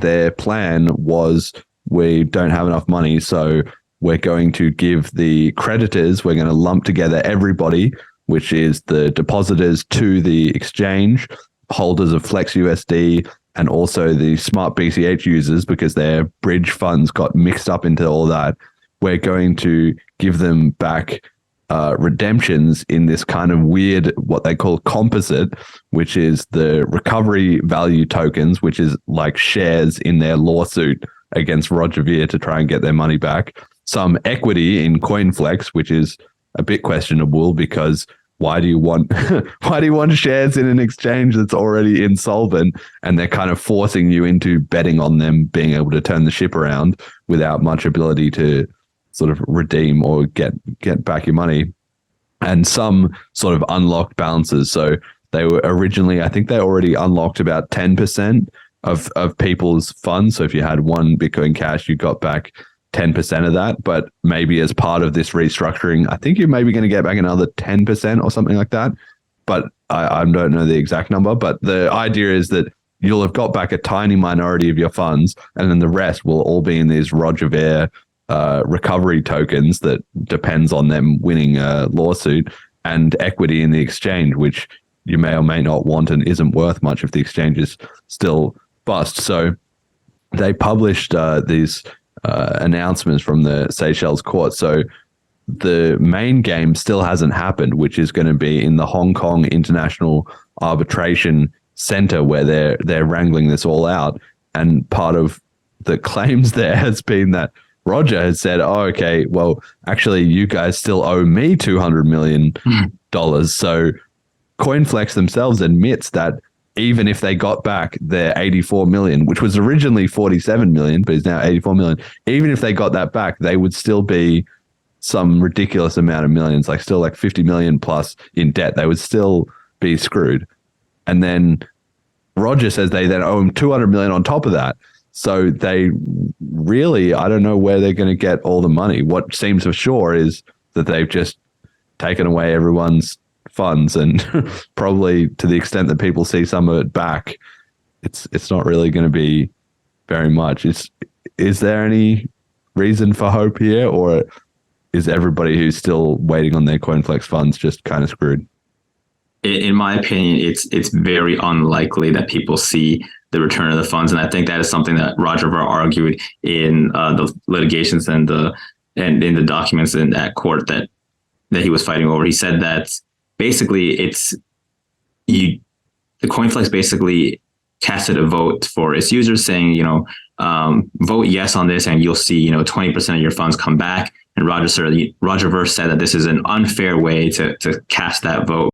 their plan was, we don't have enough money, so we're going to give the creditors, we're going to lump together everybody, which is the depositors to the exchange, holders of Flex USD, and also the smart BCH users, because their bridge funds got mixed up into all that. We're going to give them back redemptions in this kind of weird, what they call composite, which is the recovery value tokens, which is like shares in their lawsuit against Roger Ver to try and get their money back. Some equity in CoinFlex, which is a bit questionable, because why do you want shares in an exchange that's already insolvent, and they're kind of forcing you into betting on them being able to turn the ship around without much ability to sort of redeem or get back your money, and some sort of unlocked balances. So they were originally, I think they already unlocked about 10% of people's funds. So if you had one Bitcoin Cash, you got back 10% of that. But maybe as part of this restructuring, I think you're maybe going to get back another 10% or something like that. But I don't know the exact number. But the idea is that you'll have got back a tiny minority of your funds, and then the rest will all be in these Roger Ver recovery tokens that depends on them winning a lawsuit, and equity in the exchange, which you may or may not want and isn't worth much if the exchange is still bust. So they published these announcements from the Seychelles court. So the main game still hasn't happened, which is going to be in the Hong Kong International Arbitration Center, where they're wrangling this all out. And part of the claims there has been that Roger has said, oh, okay, well, actually, you guys still owe me $200 million. So CoinFlex themselves admits that even if they got back their 84 million, which was originally 47 million, but is now 84 million, even if they got that back, they would still be some ridiculous amount of millions, like still like 50 million plus in debt. They would still be screwed. And then Roger says they then owe him 200 million on top of that. So they really, I don't know where they're going to get all the money. What seems for sure is that they've just taken away everyone's funds, and probably to the extent that people see some of it back, it's not really going to be very much. Is there any reason for hope here, or is everybody who's still waiting on their CoinFlex funds just kind of screwed? In my opinion, it's very unlikely that people see the return of the funds, and I think that is something that Roger Ver argued in the litigations and in the documents at court that he was fighting over. He said that basically the CoinFlex basically casted a vote for its users, saying, vote yes on this, and you'll see 20% of your funds come back. And Roger Ver said that this is an unfair way to cast that vote.